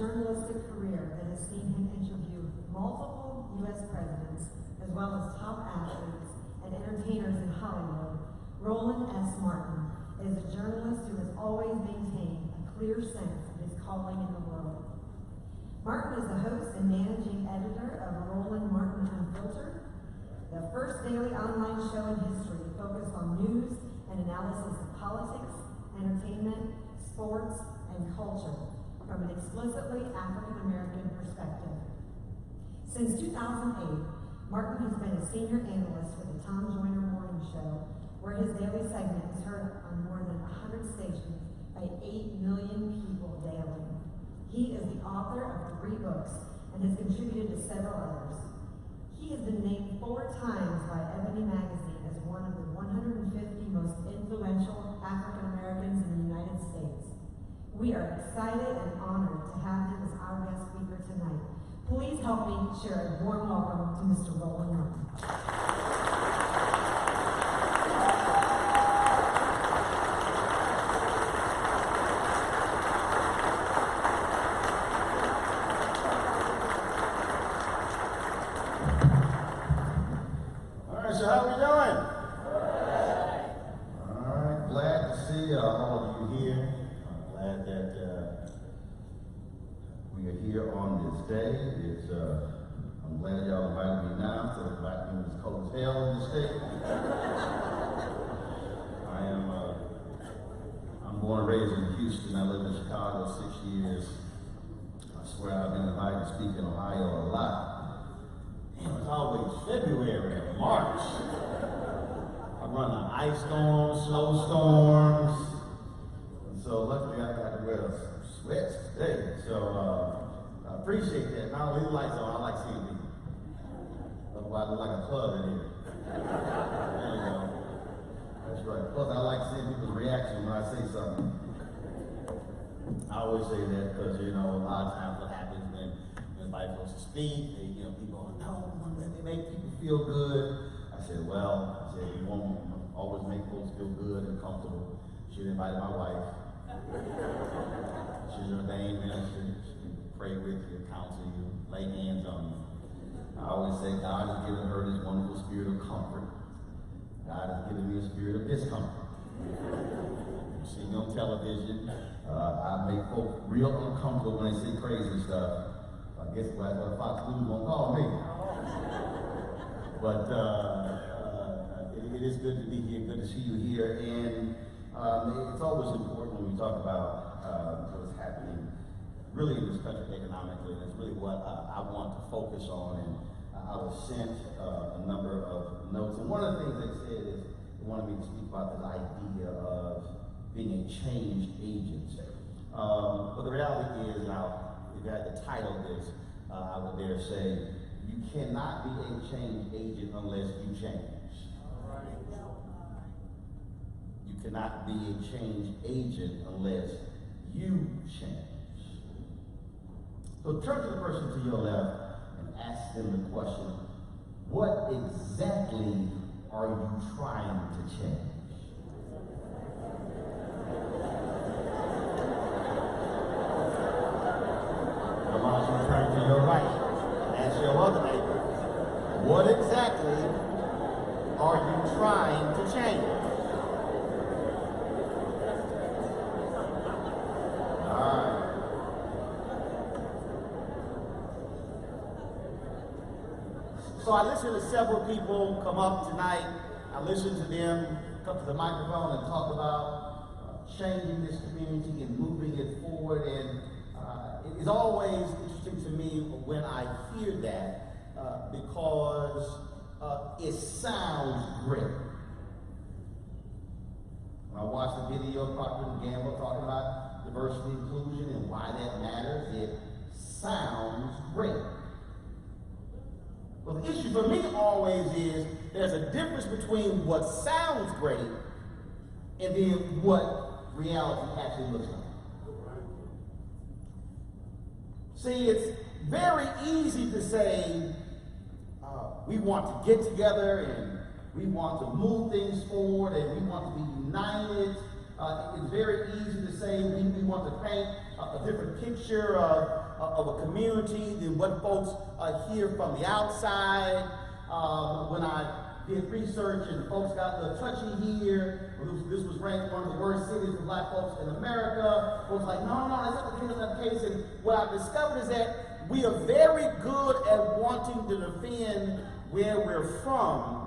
journalistic career that has seen him interview multiple U.S. presidents, as well as top athletes and entertainers in Hollywood, Roland S. Martin is a journalist who has always maintained a clear sense of his calling in the world. Martin is the host and managing editor of Roland Martin Unfiltered, the first daily online show in history focused on news and analysis of politics, entertainment, sports, and culture from an explicitly African-American perspective. Since 2008, Martin has been a senior analyst for the Tom Joyner Morning Show, where his daily segment is heard on more than 100 stations by 8 million people daily. He is the author of 3 books and has contributed to several others. He has been named 4 times by Ebony Magazine as one of the 150 most influential African Americans in the United States. We are excited and honored to have him as our guest speaker tonight. Please help me share a warm welcome to Mr. Roland Martin. I'm glad y'all invited me now, so invite me as cold as hell in the state. I'm born and raised in Houston. I lived in Chicago 6 years. I swear I've been invited to speak in Ohio a lot. It was always February and March. I run an ice storm, snowstorms. And so luckily I got to wear sweats today. So I appreciate that. Not only the lights on, I like seeing people. Otherwise, I look like a club in here. There you go. That's right. Plus, I like seeing people's reaction when I say something. I always say that because, a lot of times what happens when somebody goes to speak, people go, no, they make people feel good. I said, you won't always make folks feel good and comfortable. She invited my wife. She's an ordained minister. Pray with you, counsel you, lay hands on you. I always say God has given her this one spirit of comfort. God has given me a spirit of discomfort. You see me on television. I make folks real uncomfortable when they see crazy stuff. I guess that's what Fox News won't call me. But it is good to be here, good to see you here. And it's always important when we talk about what's happening really in this country economically. And it's really what I want to focus on. And I was sent a number of notes. And one of the things they said is they wanted me to speak about this idea of being a change agent. But the reality is, the title of this, I would dare say, you cannot be a change agent unless you change. You cannot be a change agent unless you change. So turn to the person to your left and ask them the question, what exactly are you trying to change? Turn to your right and ask your other neighbor, what exactly are you trying to change? All right. So I listened to several people come up tonight. I listened to them come to the microphone and talk about changing this community and moving it forward. And it is always interesting to me when I hear that because it sounds great. When I watched the video of Procter & Gamble talking about diversity, inclusion, and why that matters, it sounds great. Well, the issue for me always is there's a difference between what sounds great and then what reality actually looks like. See, it's very easy to say we want to get together and we want to move things forward and we want to be united. It's very easy to say we want to paint a different picture of a community than what folks hear from the outside. When I did research and folks got a little touchy here, this was ranked one of the worst cities for black folks in America. Folks like, no, that's not the case. And what I've discovered is that we are very good at wanting to defend where we're from,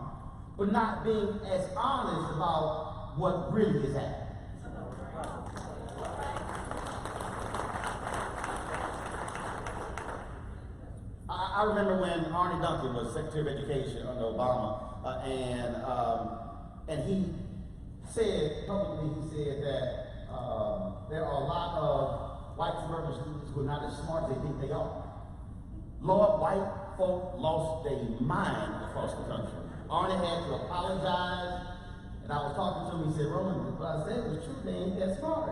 but not being as honest about what really is happening. I remember when Arne Duncan was Secretary of Education under Obama, and he said publicly, that there are a lot of white suburban students who are not as smart as they think they are. Lord, white folk lost their mind across the country. Arne had to apologize, and I was talking to him, he said, Roland, what I said was true, they ain't that smart.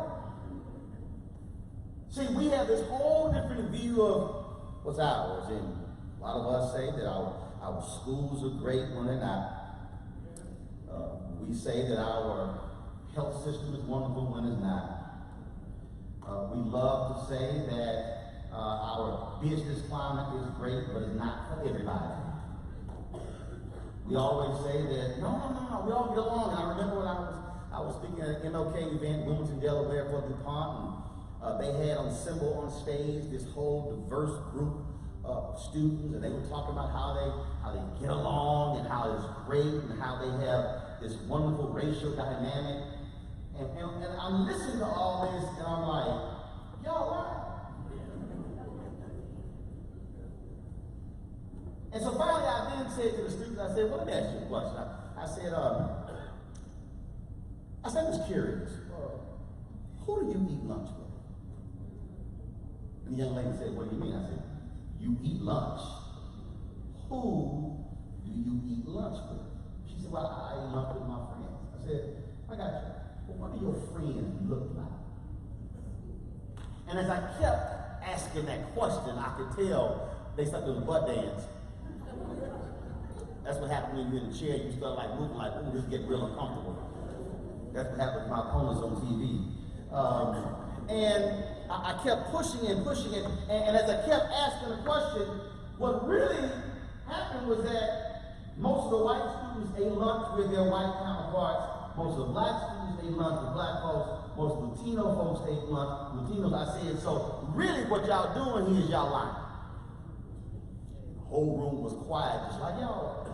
See, we have this whole different view of what's ours, and a lot of us say that our schools are great when they're not. We say that our health system is wonderful when it's not. We love to say that our business climate is great, but it's not for everybody. We always say that, no, we all get along. And I remember when I was speaking at an MLK event in Wilmington, Delaware for DuPont, and they had on symbol on stage this whole diverse group of students, and they were talking about how they get along and how it's great and how they have this wonderful racial dynamic. And I'm listening to all this, and I'm like, y'all right. And so finally, I then said to the students, I said, well, let me ask you a question. I said, I was curious. Who do you eat lunch with? And the young lady said, what do you mean? I said, you eat lunch. Who do you eat lunch with? She said, well, I eat lunch with my friends. I said, I got you. Well, what do your friends look like? And as I kept asking that question, I could tell they started doing the butt dance. That's what happened when you're in the chair. You start like moving like, ooh, this is getting real uncomfortable. That's what happened with my opponents on TV. And I kept pushing and as I kept asking the question, what really happened was that most of of the white students ate lunch with their white counterparts. Most of the black students ate lunch with black folks. Most Latino folks ate lunch with Latinos. I said, so really what y'all doing here is y'all lying. The whole room was quiet, just like y'all.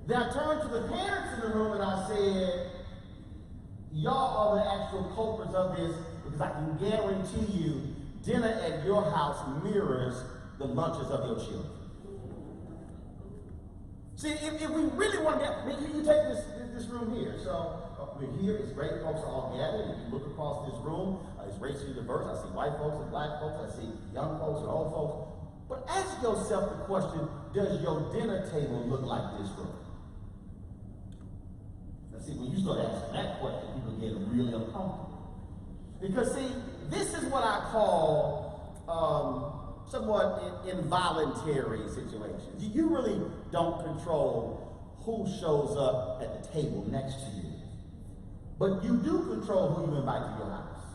Then I turned to the parents in the room and I said, y'all are the actual culprits of this, because I can guarantee you dinner at your house mirrors the lunches of your children. See, if we really want to get, you take this room here. So we're here, it's great, folks are all gathered. If you look across this room, it's racially diverse. I see white folks and black folks, I see young folks and old folks. But ask yourself the question, does your dinner table look like this room? Now see, when you start asking that question, people get really uncomfortable. Because see, this is what I call somewhat involuntary situations. You really don't control who shows up at the table next to you. But you do control who you invite to your house.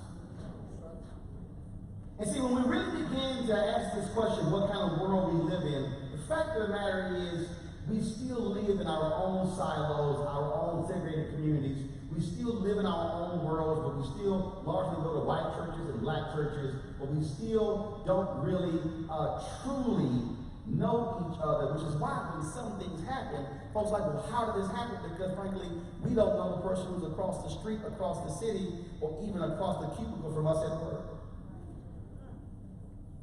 And see, when we really begin to ask this question, what kind of world we live in, the fact of the matter is, we still live in our own silos, our own segregated communities. We still live in our own worlds, but we still largely go to white churches and black churches, but we still don't really truly know each other, which is why when some things happen, folks are like, well, how did this happen? Because frankly, we don't know the person who's across the street, across the city, or even across the cubicle from us at work.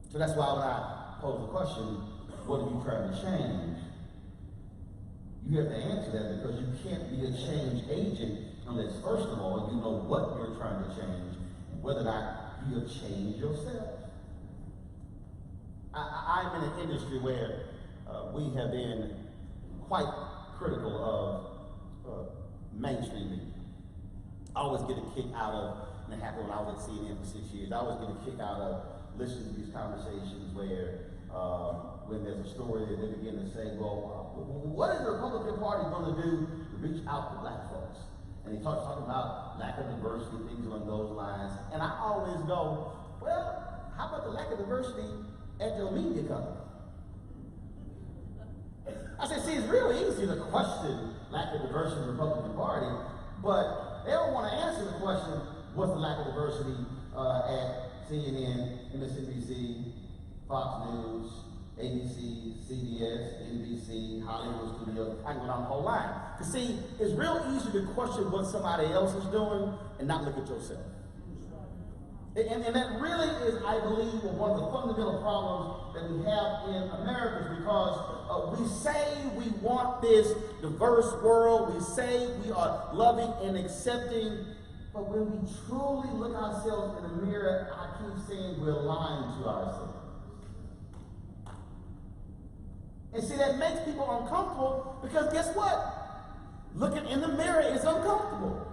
So that's why when I pose the question, what are you trying to change? You have to answer that, because you can't be a change agent unless, first of all, you know what you're trying to change and whether or not you have changed yourself. I'm in an industry where we have been quite critical of mainstream media. I always get a kick out of, and it happened when I was at CNN for 6 years, I always get a kick out of listening to these conversations where when there's a story that they begin to say, well, what is the Republican Party going to do to reach out to black folks? And they start talking about lack of diversity, things along those lines. And I always go, well, how about the lack of diversity at your media company? I said, see, it's really easy to question lack of diversity in the Republican Party, but they don't want to answer the question, what's the lack of diversity at CNN, MSNBC, Fox News, ABC, CBS, NBC, Hollywood Studios. I can go down the whole line. Because see, it's real easy to question what somebody else is doing and not look at yourself. And that really is, I believe, one of the fundamental problems that we have in America, is because we say we want this diverse world, we say we are loving and accepting, but when we truly look ourselves in the mirror, I keep saying we're lying to ourselves. And see, that makes people uncomfortable, because guess what? Looking in the mirror is uncomfortable.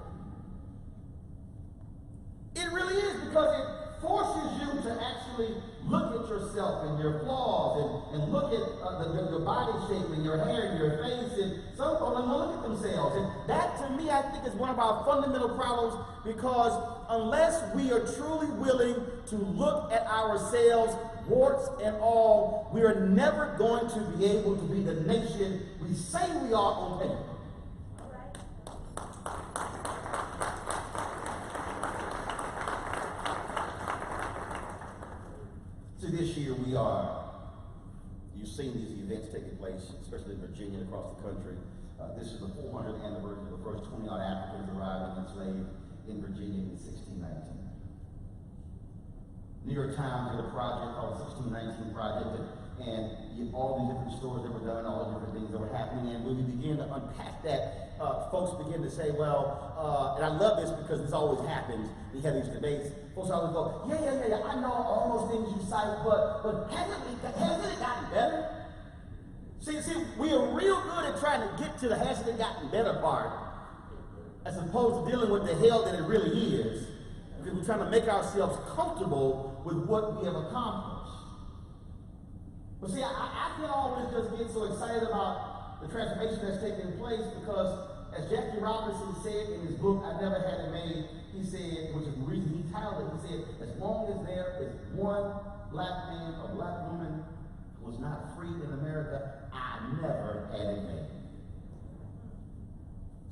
It really is, because it forces you to actually look at yourself and your flaws, and look at your body shape and your hair and your face, and some people don't look at themselves. And that, to me, I think is one of our fundamental problems, because unless we are truly willing to look at ourselves, warts and all, we are never going to be able to be the nation we say we are on paper. So this year you've seen these events taking place, especially in Virginia and across the country. This is the 400th anniversary of the first 20-odd Africans arriving enslaved in Virginia in 1619. New York Times did a project called the 1619 Project, and all these different stories that were done, all the different things that were happening, and when we begin to unpack that, folks begin to say, well, and I love this because this always happens. We have these debates. Folks always go, yeah, I know all those things you cite, but hasn't it gotten better? See, we are real good at trying to get to the hasn't it gotten better part, as opposed to dealing with the hell that it really is, because we're trying to make ourselves comfortable with what we have accomplished. But see, I can't always just get so excited about the transformation that's taking place, because as Jackie Robinson said in his book, I Never Had It Made, he said, which is the reason he titled it, he said, as long as there is one black man or black woman who is not free in America, I never had it made.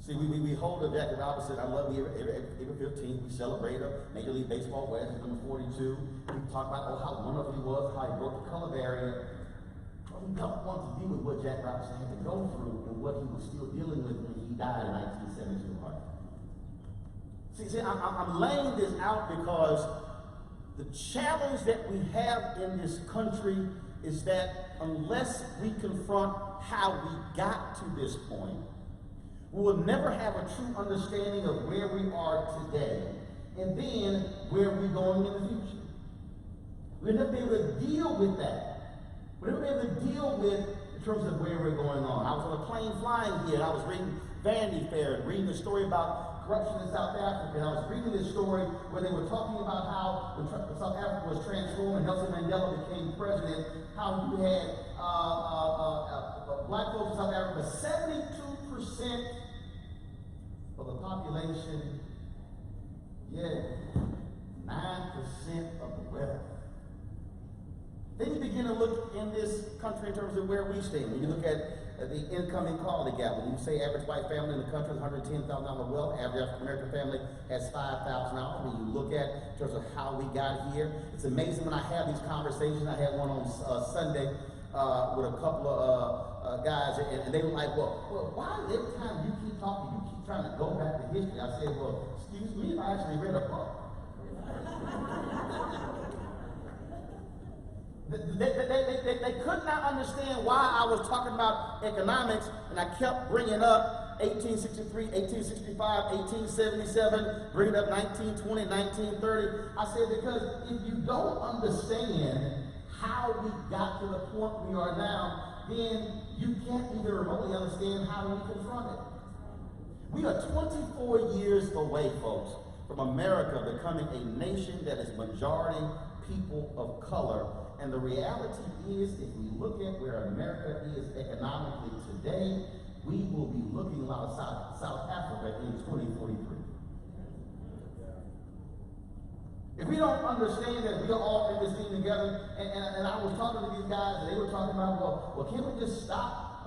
See, we hold a Jackie Robinson, I love you, April 15th, we celebrate a Major League Baseball West, number 42. We talk about how wonderful he was, how he broke the color barrier. But we don't want to deal with what Jack Robinson had to go through and what he was still dealing with when he died in 1972. See, I'm laying this out because the challenge that we have in this country is that unless we confront how we got to this point, we will never have a true understanding of where we are today and then where we're going in the future. We'll never be able to deal with that. We'll never be able to deal with in terms of where we're going on. I was on a plane flying here and I was reading Vanity Fair and reading the story about corruption in South Africa, and I was reading this story where they were talking about how when South Africa was transformed and Nelson Mandela became president, how you had black folks in South Africa, 72% of the population, yet 9% of the wealth. Then you begin to look in this country in terms of where we stand. When you look at the income equality gap, when you say average white family in the country has $110,000 wealth, average African American family has $5,000. When you look at in terms of how we got here, it's amazing when I have these conversations. I had one on Sunday with a couple of guys, and they were like, well, why every time you keep talking, you keep trying to go back to history? I said, well, excuse me if I actually read a book. They could not understand why I was talking about economics, and I kept bringing up 1863, 1865, 1877, bringing up 1920, 1930. I said, because if you don't understand how we got to the point we are now, then you can't even remotely understand how we confront it. We are 24 years away, folks, from America becoming a nation that is majority people of color. And the reality is, if we look at where America is economically today, we will be looking a lot of South Africa in 2043. If we don't understand that we are all in this thing together, and I was talking to these guys, and they were talking about, well, can't we just stop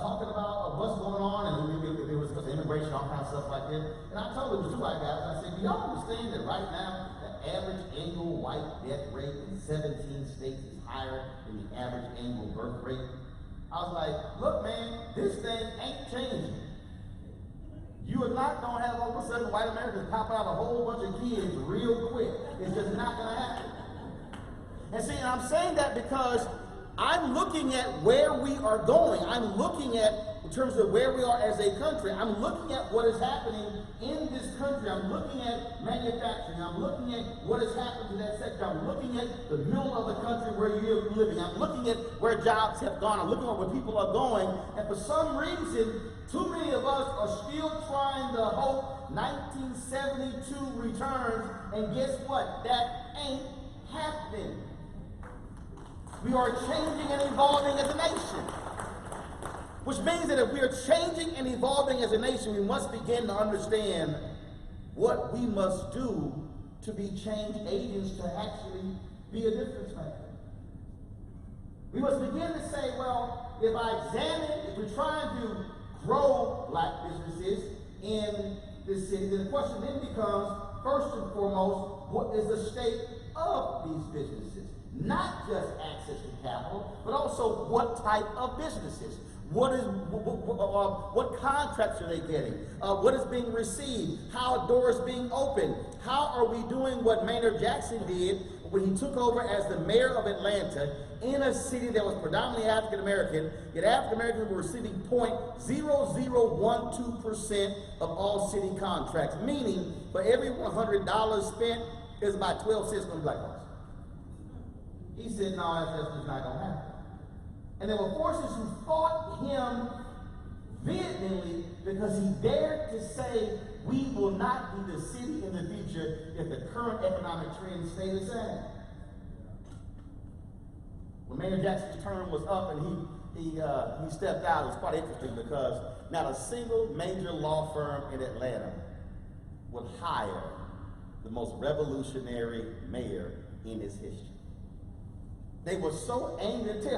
talking about what's going on? And it was because of immigration, all kinds of stuff like that. And I told them, it was two white guys, I said, do y'all understand that right now, average annual white death rate in 17 states is higher than the average annual birth rate? I was like, look, man, this thing ain't changing. You are not going to have all of a sudden white Americans popping out a whole bunch of kids real quick. It's just not going to happen. And see, I'm saying that because I'm looking at where we are going. I'm looking at, in terms of where we are as a country, I'm looking at what is happening in this country. I'm looking at manufacturing. I'm looking at what has happened to that sector. I'm looking at the middle of the country where you're living. I'm looking at where jobs have gone. I'm looking at where people are going. And for some reason, too many of us are still trying to hope 1972 returns. And guess what? That ain't happening. We are changing and evolving as a nation. Which means that if we are changing and evolving as a nation, we must begin to understand what we must do to be change agents to actually be a difference maker. We must begin to say, well, if we're trying to grow black businesses in this city, then the question then becomes, first and foremost, what is the state of these businesses? Not just access to capital, but also what type of businesses. What contracts are they getting? What is being received? How are doors being opened? How are we doing what Maynard Jackson did when he took over as the mayor of Atlanta in a city that was predominantly African American, yet African Americans were receiving 0.0012% of all city contracts, meaning for every $100 spent, there's about 12 cents on black folks. He said, no, that's just not going to happen. And there were forces who fought him vehemently because he dared to say, we will not be the city in the future if the current economic trends stay the same. When Maynard Jackson's term was up and he stepped out, it was quite interesting because not a single major law firm in Atlanta would hire the most revolutionary mayor in its history. They were so angry. Let me tell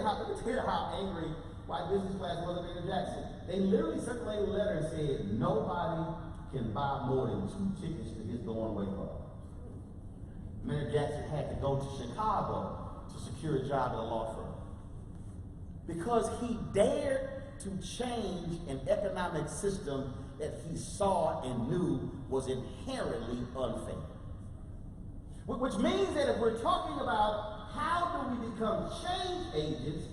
you how angry white business class wasn't Mayor Jackson. They literally circulated a letter and said nobody can buy more than 2 tickets to his going away party. Mayor Jackson had to go to Chicago to secure a job at a law firm. Because he dared to change an economic system that he saw and knew was inherently unfair. Which means that if we're talking about how do we become change agents,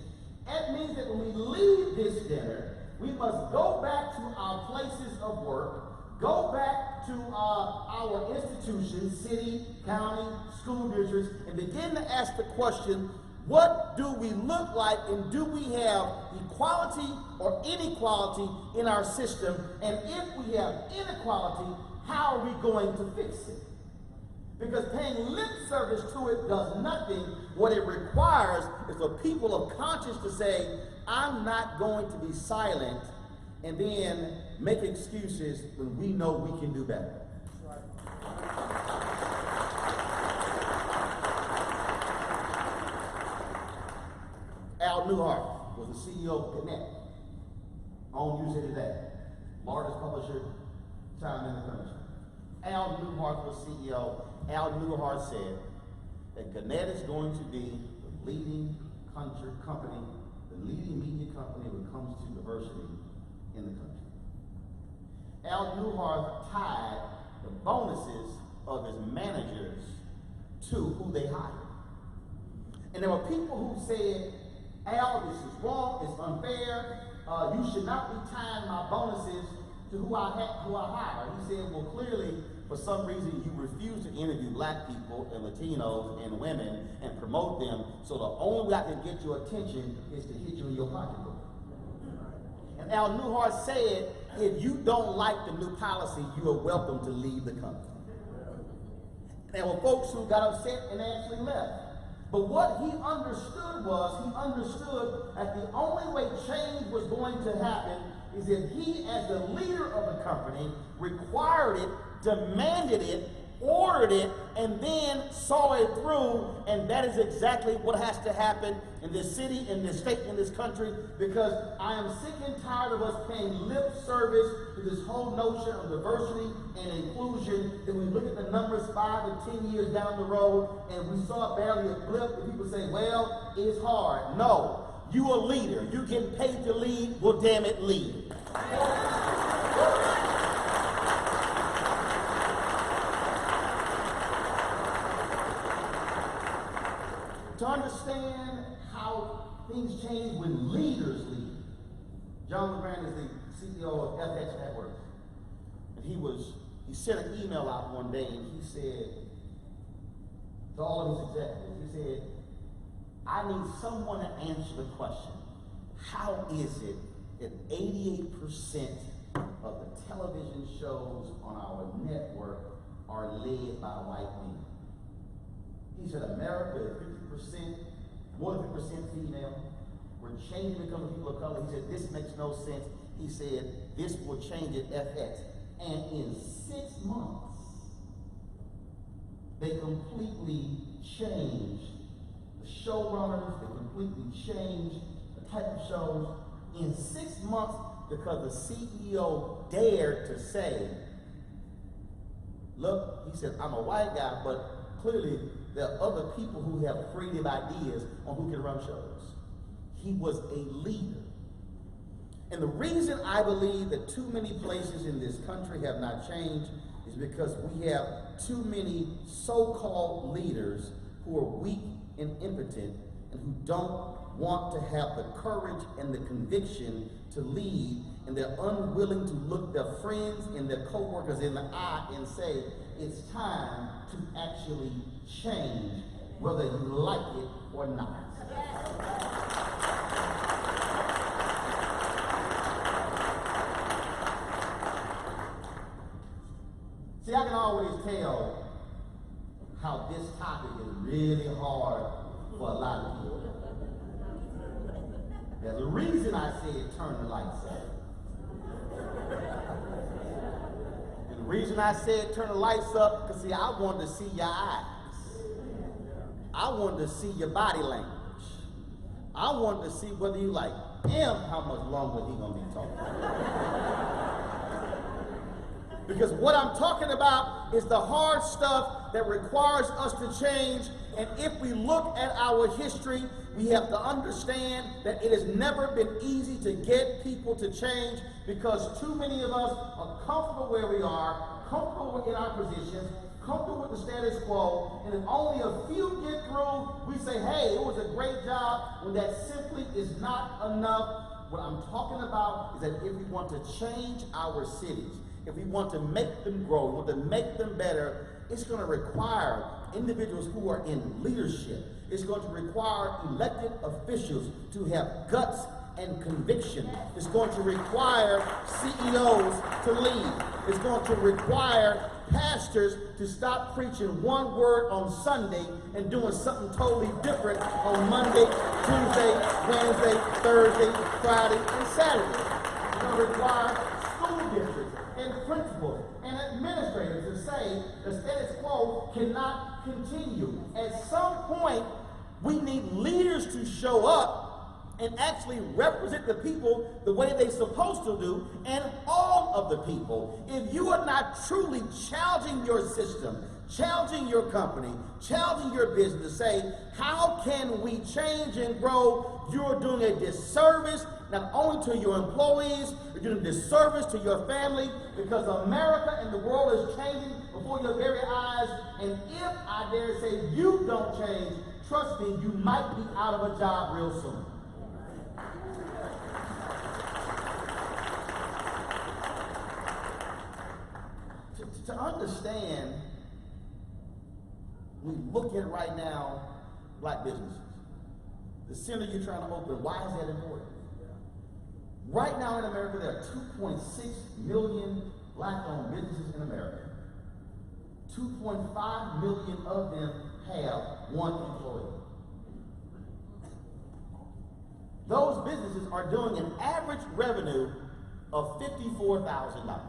that means that when we leave this dinner, we must go back to our places of work, go back to our institutions, city, county, school districts, and begin to ask the question, what do we look like, and do we have equality or inequality in our system? And if we have inequality, how are we going to fix it? Because paying lip service to it does nothing. What it requires is for people of conscience to say, I'm not going to be silent, and then make excuses when we know we can do better. Al Newhart was the CEO of Connect, on USA Today, largest publisher time in the country. Al Newhart was CEO. Al Newhart said that Gannett is going to be the leading company, the leading media company when it comes to diversity in the country. Al Newhart tied the bonuses of his managers to who they hired. And there were people who said, Al, this is wrong, it's unfair, you should not be tying my bonuses to who I hire. He said, well, clearly, for some reason, you refuse to interview black people and Latinos and women and promote them, so the only way I can get your attention is to hit you in your pocketbook. And Al Newhart said, if you don't like the new policy, you are welcome to leave the company. And there were folks who got upset and actually left. But what he understood that the only way change was going to happen is if he, as the leader of the company, required it, demanded it, ordered it, and then saw it through. And that is exactly what has to happen in this city, in this state, in this country, because I am sick and tired of us paying lip service to this whole notion of diversity and inclusion. Then we look at the numbers 5 and 10 years down the road, and we saw barely a blip, and people say, well, it's hard. No, you a leader. You getting paid to lead, well, damn it, lead. To understand how things change when leaders lead. John LeGrand is the CEO of FX Networks. And he sent an email out one day, and he said to all of his executives, he said, I need someone to answer the question, how is it that 88% of the television shows on our network are led by white men? He said America is 50%, more than 50% female. We're changing to become people of color. He said this makes no sense. He said this will change at FX. And in 6 months, they completely changed the showrunners, they completely changed the type of shows. In 6 months, because the CEO dared to say, look, he said, I'm a white guy, but clearly there are other people who have creative ideas on who can run shows. He was a leader. And the reason I believe that too many places in this country have not changed is because we have too many so-called leaders who are weak and impotent and who don't want to have the courage and the conviction to lead, and they're unwilling to look their friends and their co-workers in the eye and say, it's time to actually change, whether you like it or not. See, I can always tell how this topic is really hard for a lot of people. There's a reason I said turn the lights up. And the reason I said turn the lights up, because see, I wanted to see your eyes. I wanted to see your body language. I wanted to see whether you like am how much longer he's going to be talking. Because what I'm talking about is the hard stuff that requires us to change. And if we look at our history, we have to understand that it has never been easy to get people to change, because too many of us are comfortable where we are, comfortable in our positions, comfortable with the status quo, and if only a few get through, we say, hey, it was a great job, when that simply is not enough. What I'm talking about is that if we want to change our cities, if we want to make them grow, we want to make them better, it's going to require individuals who are in leadership. It's going to require elected officials to have guts and conviction. It's going to require CEOs to lead. It's going to require pastors to stop preaching one word on Sunday and doing something totally different on Monday, Tuesday, Wednesday, Thursday, Friday, and Saturday. It's going to require school districts and principals and administrators to say the status quo cannot continue. At some point, we need leaders to show up and actually represent the people the way they're supposed to do, and all of the people. If you are not truly challenging your system, challenging your company, challenging your business to say, how can we change and grow, you're doing a disservice not only to your employees, you're doing a disservice to your family, because America and the world is changing before your very eyes. And if I dare say you don't change, trust me, you might be out of a job real soon. To understand, we look at right now black businesses. The center you're trying to open, why is that important? Right now in America, there are 2.6 million black-owned businesses in America. 2.5 million of them have one employee. Those businesses are doing an average revenue of $54,000.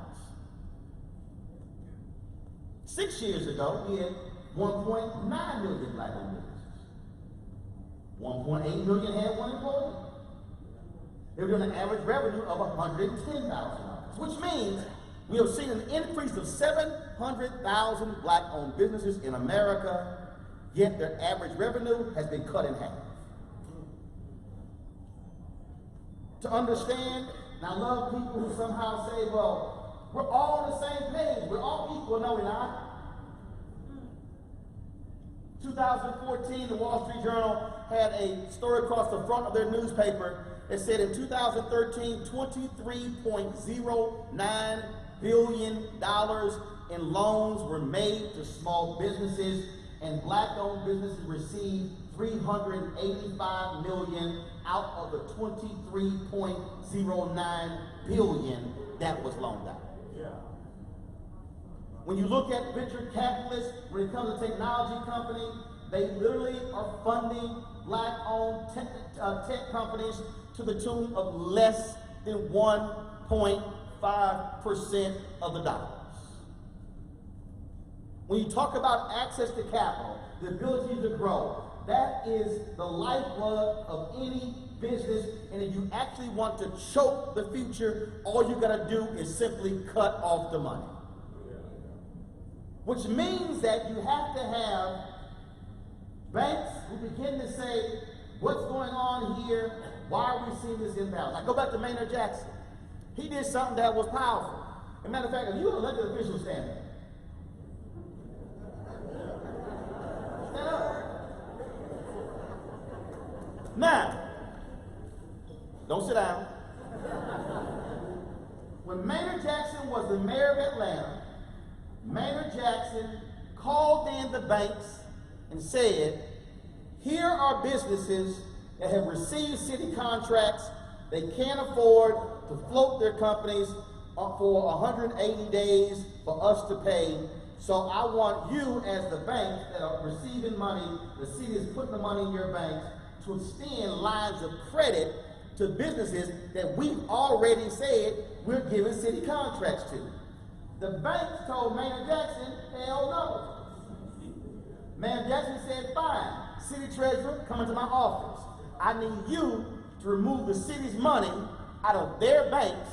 6 years ago, we had 1.9 million black-owned businesses. 1.8 million had one employee. They were doing an average revenue of $110,000, which means we have seen an increase of 700,000 black-owned businesses in America, yet their average revenue has been cut in half. To understand, and I love people who somehow say, well, we're all on the same page, we're all equal. No, we're not. 2014, the Wall Street Journal had a story across the front of their newspaper. It said in 2013, $23.09 billion in loans were made to small businesses, and black-owned businesses received $385 million out of the $23.09 billion that was loaned out. When you look at venture capitalists, when it comes to technology companies, they literally are funding black-owned tech companies to the tune of less than 1.5% of the dollars. When you talk about access to capital, the ability to grow, that is the lifeblood of any business. And if you actually want to choke the future, all you got to do is simply cut off the money. Which means that you have to have banks who begin to say, what's going on here? Why are we seeing this imbalance? I go back to Maynard Jackson. He did something that was powerful. As a matter of fact, if you're an elected official, stand up. Stand up. Now, don't sit down. When Maynard Jackson was the mayor of Atlanta, Maynard Jackson called in the banks and said, here are businesses that have received city contracts. They can't afford to float their companies for 180 days for us to pay. So I want you as the banks that are receiving money, the city is putting the money in your banks, to extend lines of credit to businesses that we've already said we're giving city contracts to. The banks told Maynard Jackson, hell no. Maynard Jackson said, fine, city treasurer, come into my office. I need you to remove the city's money out of their banks.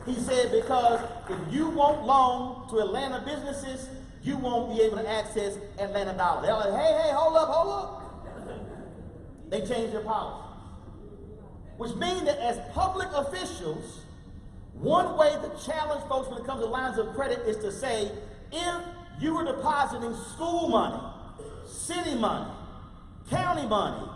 He said, because if you won't loan to Atlanta businesses, you won't be able to access Atlanta dollars. They're like, hey, hold up. They changed their policy. Which means that as public officials, one way to challenge folks when it comes to lines of credit is to say, if you were depositing school money, city money, county money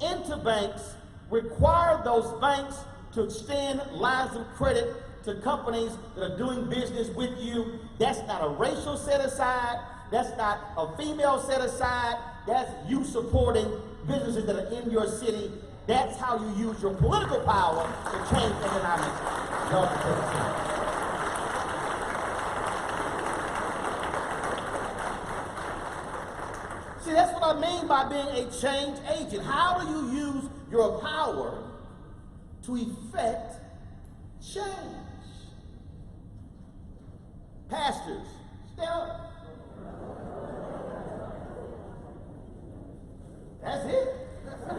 into banks, require those banks to extend lines of credit to companies that are doing business with you. That's not a racial set aside. That's not a female set aside. That's you supporting businesses that are in your city. That's how you use your political power to change economic laws. See, that's what I mean by being a change agent. How do you use your power to effect change? Pastors, stand up. That's it. A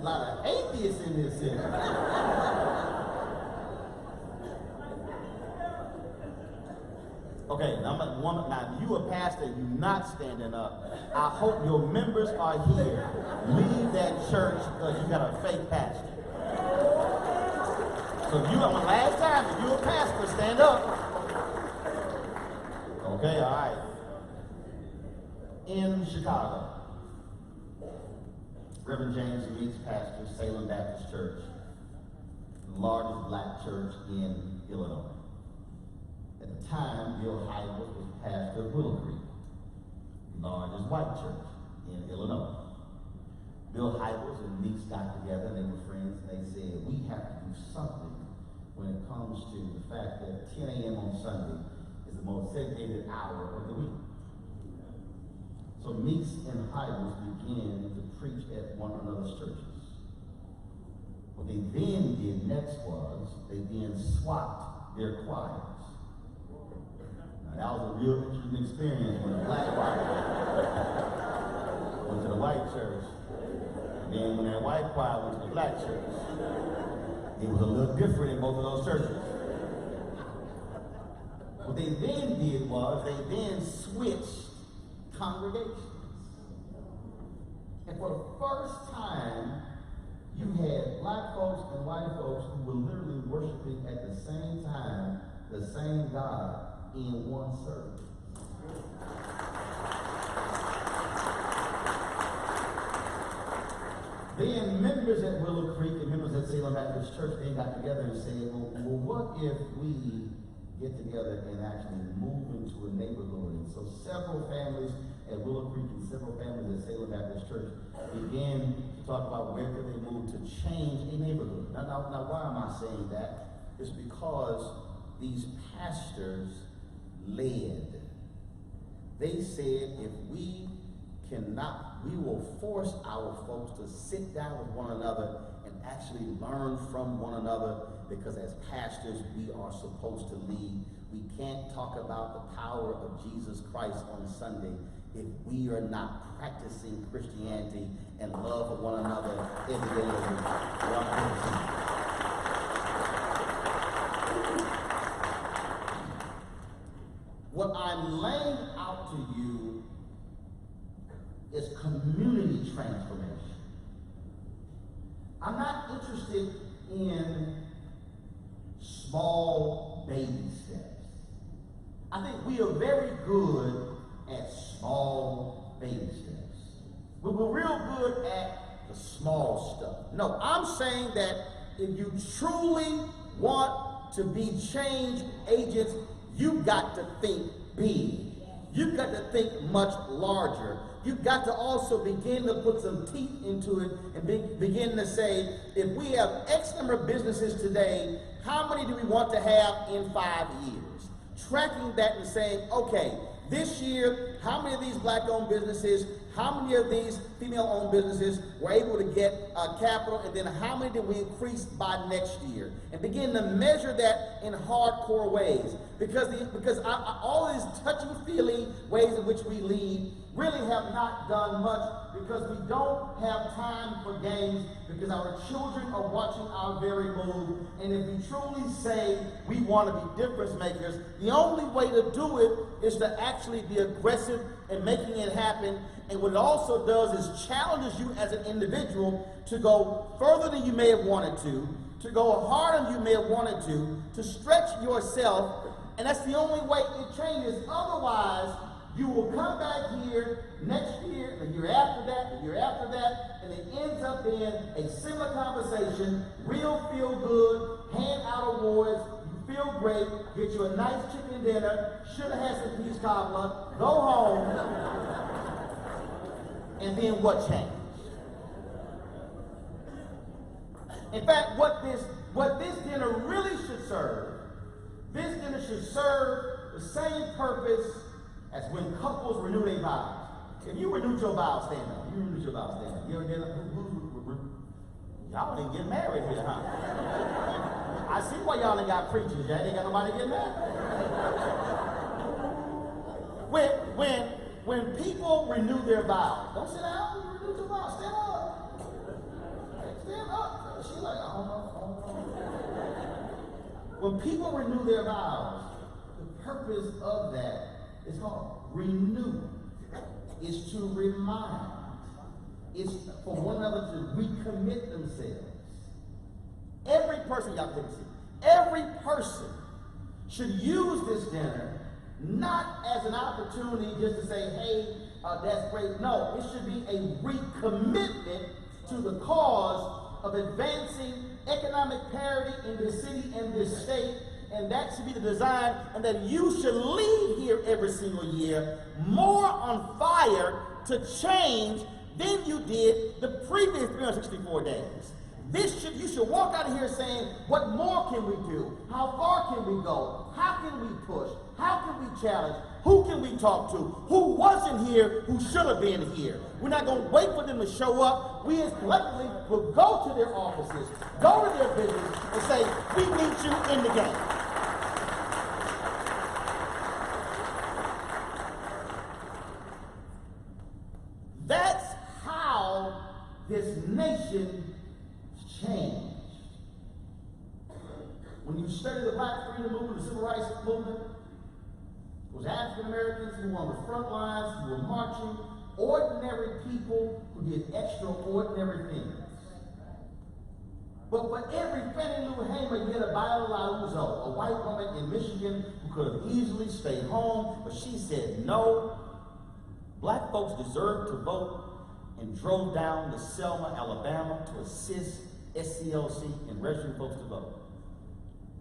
lot of atheists in this city. Okay, now you a pastor, you not standing up. I hope your members are here. Leave that church because you got a fake pastor. So if you on the last time, if you're a pastor, stand up. Okay, all right. In Chicago, Reverend James Meeks pastors Salem Baptist Church, the largest black church in Illinois. At the time, Bill Hybels was pastor of Willow Creek, the largest white church in Illinois. Bill Hybels and Meeks got together, and they were friends, and they said, we have to do something when it comes to the fact that 10 a.m. on Sunday is the most segregated hour of the week. So Meeks and Hybels began to preach at one another's churches. What they then did next was, they then swapped their choirs. Now that was a real interesting experience when the black choir went to the white church. And then when that white choir went to the black church, it was a little different in both of those churches. What they then did was they then switched congregations. And for the first time, you had black folks and white folks who were literally worshiping at the same time, the same God in one service. Then members at Willow Creek and members at Salem Baptist Church, they got together and said, well, what if we get together and actually move into a neighborhood? And so several families at Willow Creek and several families at Salem Baptist Church began to talk about where could they move to change a neighborhood. Now, why am I saying that? It's because these pastors led. They said, if we cannot, we will force our folks to sit down with one another and actually learn from one another, because as pastors, we are supposed to lead. We can't talk about the power of Jesus Christ on Sunday if we are not practicing Christianity and love for one another every day of the week. What I'm laying out to you is community transformation. I'm not interested in small baby steps. I think we are very good at small baby steps. We're real good at the small stuff. No, I'm saying that if you truly want to be change agents, you've got to think big. You've got to think much larger. You've got to also begin to put some teeth into it and begin to say, if we have X number of businesses today, how many do we want to have in 5 years? Tracking that and saying, okay, this year, how many of these black-owned businesses, how many of these female-owned businesses were able to get capital, and then how many did we increase by next year? And begin to measure that in hardcore ways. Because all these touchy-feely ways in which we lead really have not done much because we don't have time for games, because our children are watching our very move. And if we truly say we want to be difference makers, the only way to do it is to actually be aggressive in making it happen. And what it also does is challenges you as an individual to go further than you may have wanted to go harder than you may have wanted to stretch yourself. And that's the only way it changes. Otherwise, you will come back here next year, the year after that, the year after that, and it ends up in a similar conversation, real feel good, hand out awards, you feel great, get you a nice chicken dinner, should have had some peach cobbler, go home, and then what changed? In fact, what this dinner really should serve, this dinner should serve the same purpose as when couples renew their vows. If you renewed your vows, stand up. You renewed your vows, stand up. You ever did that? Y'all didn't get married here, huh? I see why y'all ain't got preachers. Y'all ain't got nobody to get married. When people renew their vows, don't sit down. You renewed your vows. Stand up. Stand up. She's like, I don't know. When people renew their vows, the purpose of that is called renew. It's to remind. It's for one another to recommit themselves. Every person, y'all can see, every person should use this dinner not as an opportunity just to say, hey, that's great. No, it should be a recommitment to the cause of advancing economic parity in this city and this state. And that should be the design, and that you should leave here every single year more on fire to change than you did the previous 364 days. You should walk out of here saying, what more can we do? How far can we go? How can we push? How can we challenge? Who can we talk to? Who wasn't here, who should have been here? We're not going to wait for them to show up. We as collectively will go to their offices, go to their business, and say, we need you in the game. That's how this nation changed. When you study the Black freedom movement, the Civil Rights movement, it was African Americans who were on the front lines, who were marching, ordinary people who did extraordinary things. But for every Fannie Lou Hamer, you had a Viola Lauzo, a white woman in Michigan who could have easily stayed home, but she said no. Black folks deserve to vote, and drove down to Selma, Alabama to assist SCLC in registering folks to vote.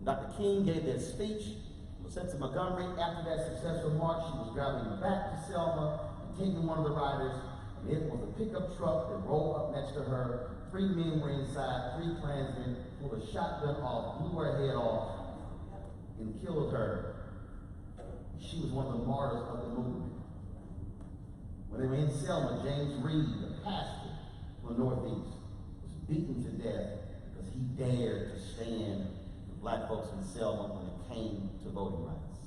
Dr. King gave that speech, was sent to Montgomery. After that successful march, she was driving back to Selma and taking one of the riders, and it was a pickup truck that rolled up next to her. 3 men were inside, 3 Klansmen pulled a shotgun off, blew her head off, and killed her. She was one of the martyrs of the movement. When they were in Selma, James Reed, the pastor from the Northeast, was beaten to death because he dared to stand with black folks in Selma when it came to voting rights.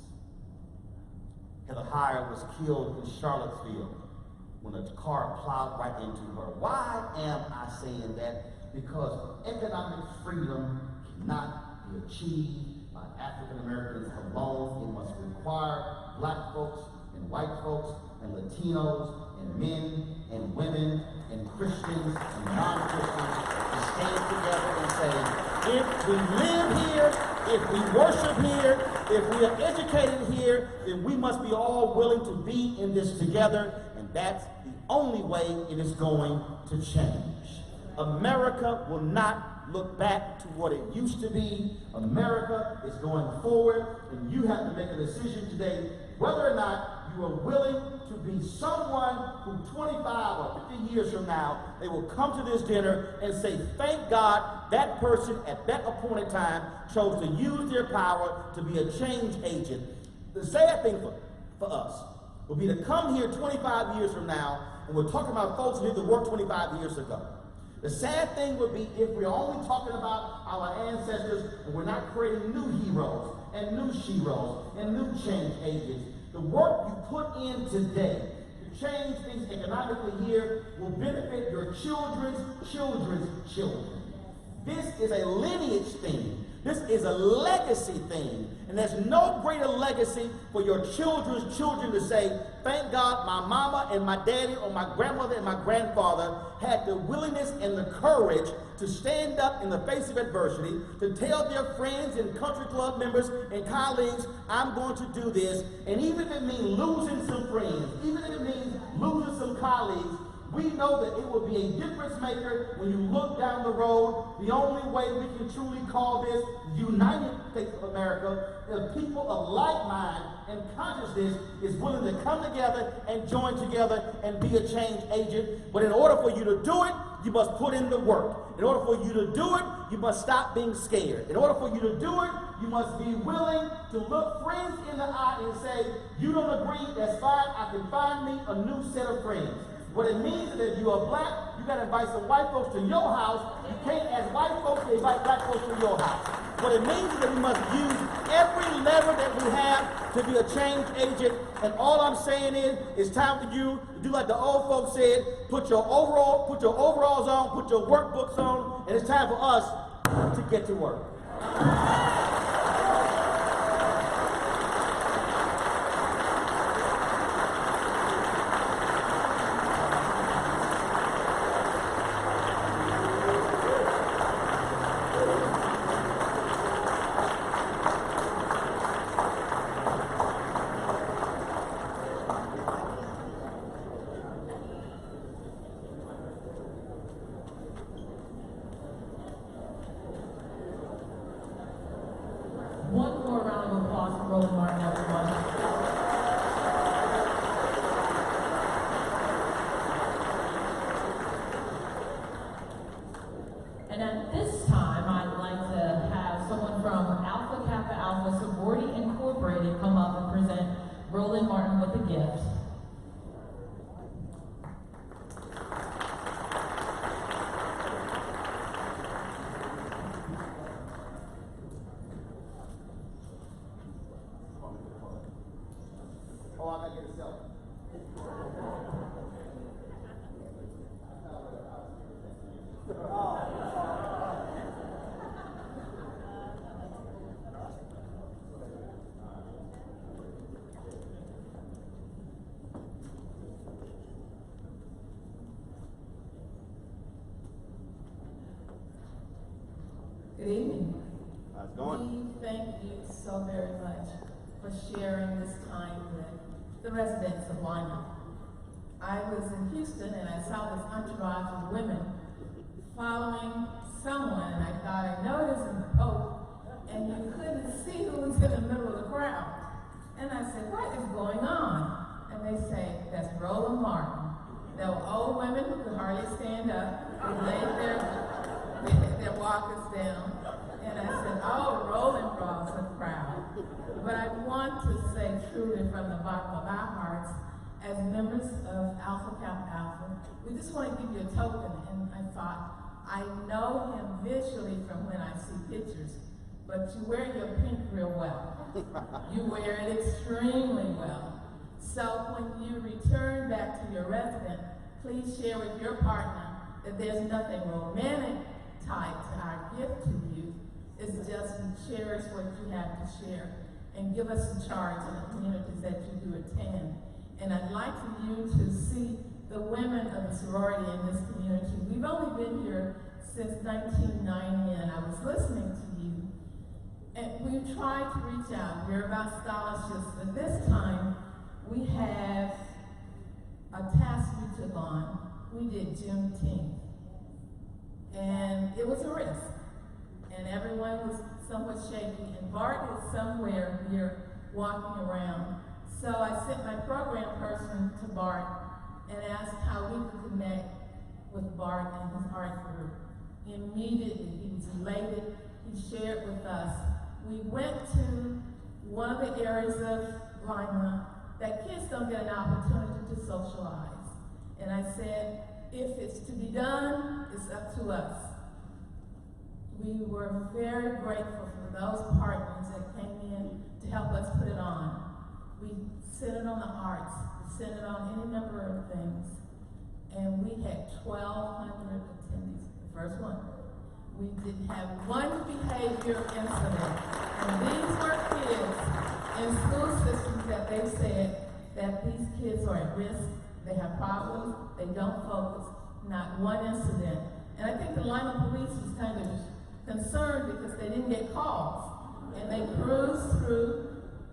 Heather Heyer was killed in Charlottesville when a car plowed right into her. Why am I saying that? Because economic freedom cannot be achieved by African Americans alone. It must require black folks and white folks and Latinos and men and women and Christians and non-Christians to stand together and say, if we live here, if we worship here, if we are educated here, then we must be all willing to be in this together, and that's the only way it is going to change. America will not look back to what it used to be. America is going forward, and you have to make a decision today whether or not you are willing to be someone who 25 or 50 years from now, they will come to this dinner and say, thank God that person at that appointed time chose to use their power to be a change agent. The sad thing for us will be to come here 25 years from now, and we're talking about folks who did the work 25 years ago. The sad thing would be if we're only talking about our ancestors and we're not creating new heroes and new sheroes and new change agents. The work you put in today to change things economically here will benefit your children's children's children. This is a lineage thing. This is a legacy thing. And there's no greater legacy for your children's children to say, thank God my mama and my daddy or my grandmother and my grandfather had the willingness and the courage to stand up in the face of adversity, to tell their friends and country club members and colleagues, I'm going to do this. And even if it means losing some friends, even if it means losing some colleagues, we know that it will be a difference maker when you look down the road. The only way we can truly call this United States of America, the people of like mind and consciousness is willing to come together and join together and be a change agent. But in order for you to do it, you must put in the work. In order for you to do it, you must stop being scared. In order for you to do it, you must be willing to look friends in the eye and say, you don't agree, that's fine, I can find me a new set of friends. What it means is that if you are black, you got to invite some white folks to your house. You can't, as white folks, invite black folks to your house. What it means is that we must use every lever that we have to be a change agent. And all I'm saying is, it's time for you to do like the old folks said, put your overalls on, put your workbooks on, and it's time for us to get to work. One more round of applause for Roland Martin, everyone. And at this time, I'd like to have someone from Alpha Kappa Alpha Sorority Incorporated come up and present Roland Martin with a gift. Oh, I gotta get a selfie. Good evening. How's it going? We thank you so very much for sharing this time with the residents of Lima. I was in Houston and I saw this entourage of women following someone, and I thought I noticed in the Pope, and you couldn't see who was in the middle of the crowd. And I said, what is going on? And they say, that's Roland Martin. There were old women who could hardly stand up, who laid their walkers down. And I said, oh, Roland draws a crowd. But I want to say truly from the bottom of our hearts, as members of Alpha Kappa Alpha, we just want to give you a token. And I thought, I know him visually from when I see pictures, but you wear your pink real well. You wear it extremely well. So when you return back to your resident, please share with your partner that there's nothing romantic tied to our gift to you. It's just we cherish what you have to share and give us a charge in the communities that you do attend. And I'd like for you to see the women of the sorority in this community. We've only been here since 1990, and I was listening to you. And we've tried to reach out. We're about scholarships, but this time we have a task we took on. We did Juneteenth. And it was a risk. And everyone was somewhat shaky. And Bart is somewhere here walking around. So I sent my program person to Bart and asked how we could connect with Bart and his art group. Immediately, he was elated. He shared with us. We went to one of the areas of Lima that kids don't get an opportunity to socialize. And I said, if it's to be done, it's up to us. We were very grateful for those partners that came in to help us put it on. We centered on the arts, Senate on any number of things, and we had 1,200 attendees, the first one. We didn't have one behavior incident, and these were kids in school systems that they said that these kids are at risk, they have problems, they don't focus, not one incident. And I think the Lima police was kind of concerned because they didn't get calls, and they cruised through,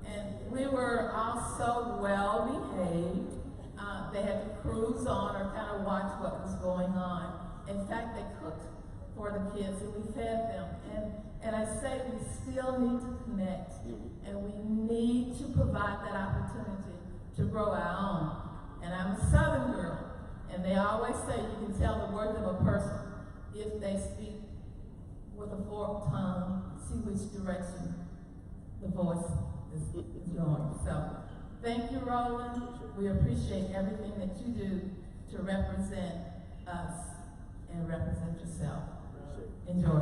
and we were all so well behaved. They had to cruise on or kind of watch what was going on. In fact, they cooked for the kids and we fed them. And I say we still need to connect, and we need to provide that opportunity to grow our own. And I'm a Southern girl, and they always say you can tell the worth of a person if they speak with a forked tongue, see which direction the voice is going. So, thank you, Roland. We appreciate everything that you do to represent us and represent yourself. Enjoy.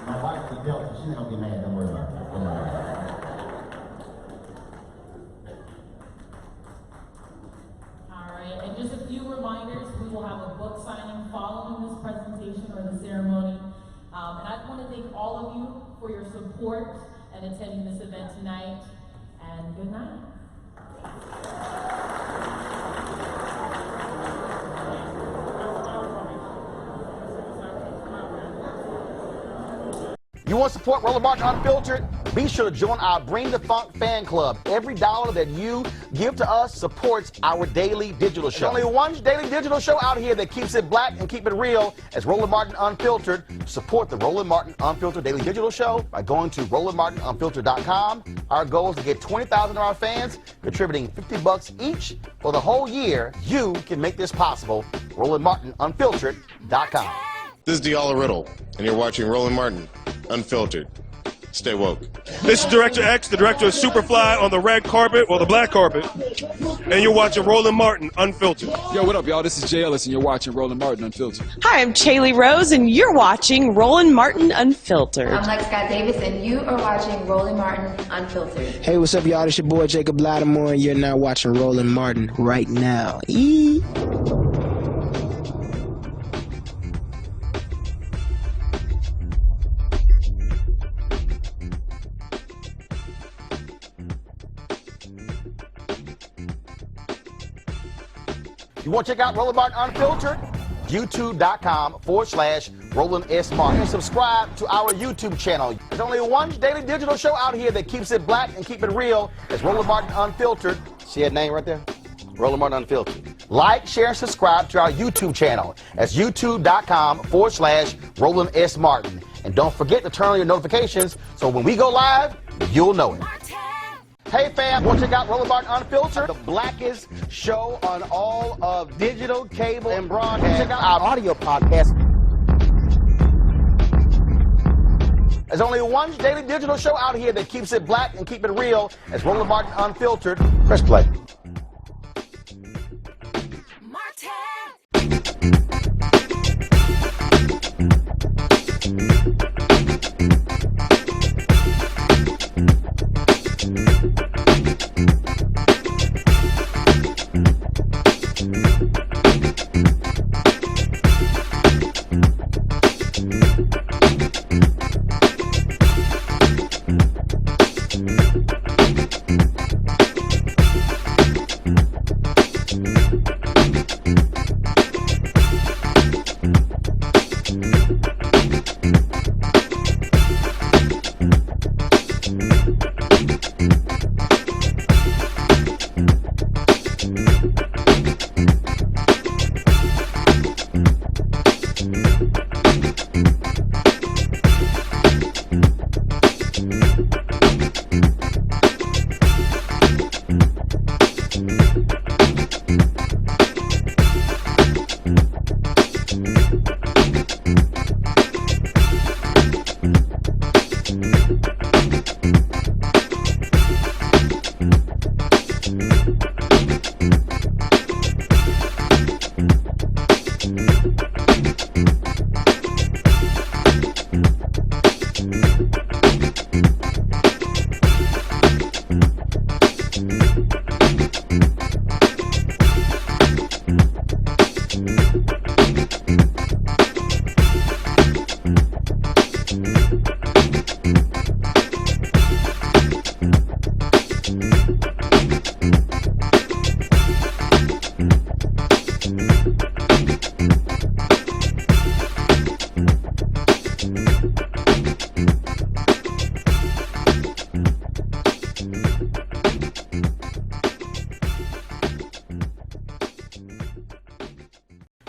My wife, the Delta, she's not gonna get mad. Don't worry about it. Don't worry about it. All right, and just a few reminders, we will have a book signing following this presentation or the ceremony. And I want to thank all of you for your support and attending this event tonight, and good night. You want to support Roland Martin Unfiltered? Be sure to join our Bring the Funk fan club. Every dollar that you give to us supports our daily digital show. There's only one daily digital show out here that keeps it black and keep it real as Roland Martin Unfiltered. Support the Roland Martin Unfiltered daily digital show by going to RolandMartinUnfiltered.com. Our goal is to get 20,000 of our fans contributing $50 each for the whole year. You can make this possible. RolandMartinUnfiltered.com. This is Diala Riddle, and you're watching Roland Martin Unfiltered. Stay woke. This is Director X, the director of Superfly on the red carpet, or the black carpet, and you're watching Roland Martin Unfiltered. Yo, what up, y'all? This is Jay Ellis, and you're watching Roland Martin Unfiltered. Hi, I'm Chaley Rose, and you're watching Roland Martin Unfiltered. I'm Lex Scott Davis, and you are watching Roland Martin Unfiltered. Hey, what's up, y'all? It's your boy Jacob Lattimore, and you're now watching Roland Martin right now. You want to check out Roland Martin Unfiltered? YouTube.com/Roland S. Martin. And subscribe to our YouTube channel. There's only one daily digital show out here that keeps it black and keep it real. It's Roland Martin Unfiltered. See that name right there? Roland Martin Unfiltered. Like, share, and subscribe to our YouTube channel. That's YouTube.com/Roland S. Martin. And don't forget to turn on your notifications so when we go live, you'll know it. Hey fam, want to check out Roland Martin Unfiltered, the blackest show on all of digital, cable, and broadcast. Check out our audio podcast. There's only one daily digital show out here that keeps it black and keep it real. It's Roland Martin Unfiltered. Press play.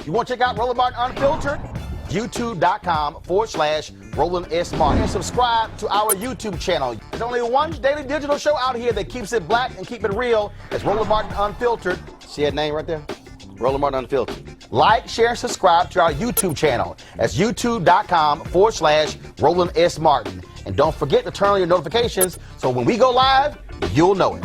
You want to check out Roland Martin Unfiltered? YouTube.com/Roland S. Martin. And subscribe to our YouTube channel. There's only one daily digital show out here that keeps it black and keep it real. It's Roland Martin Unfiltered. See that name right there? Roland Martin Unfiltered. Like, share, and subscribe to our YouTube channel. That's YouTube.com/Roland S. Martin. And don't forget to turn on your notifications so when we go live, you'll know it.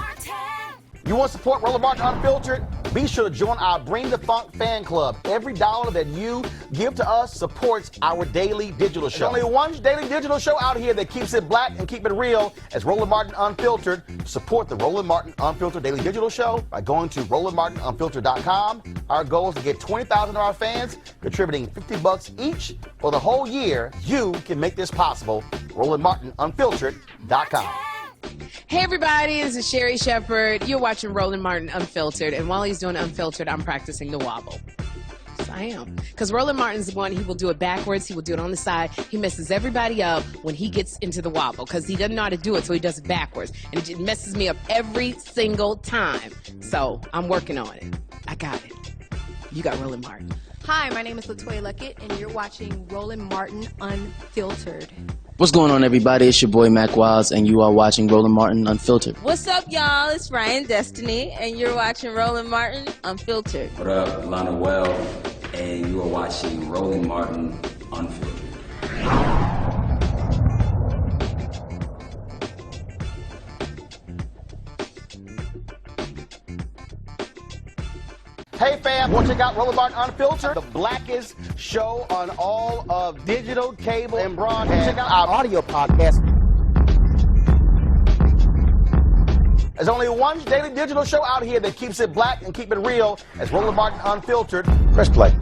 You want to support Roland Martin Unfiltered? Be sure to join our Bring the Funk fan club. Every dollar that you give to us supports our daily digital show. There's only one daily digital show out here that keeps it black and keep it real. It's Roland Martin Unfiltered. Support the Roland Martin Unfiltered daily digital show by going to RolandMartinUnfiltered.com. Our goal is to get 20,000 of our fans contributing $50 each for the whole year. You can make this possible. RolandMartinUnfiltered.com. Hey everybody, this is Sherry Shepherd. You're watching Roland Martin Unfiltered, and while he's doing Unfiltered, I'm practicing the wobble. Yes, I am. Because Roland Martin's the one, he will do it backwards, he will do it on the side. He messes everybody up when he gets into the wobble, because he doesn't know how to do it, so he does it backwards. And it just messes me up every single time. So, I'm working on it. I got it. You got Roland Martin. Hi, my name is LaToya Luckett, and you're watching Roland Martin Unfiltered. What's going on, everybody? It's your boy Mac Wiles, and you are watching Roland Martin Unfiltered. What's up, y'all? It's Ryan Destiny, and you're watching Roland Martin Unfiltered. What up, Lana Well, and you are watching Roland Martin Unfiltered. Hey fam, want to check out Roland Martin Unfiltered? The blackest show on all of digital, cable, and broadcast. Check out our audio podcast. There's only one daily digital show out here that keeps it black and keep it real. It's Roland Martin Unfiltered. Press play.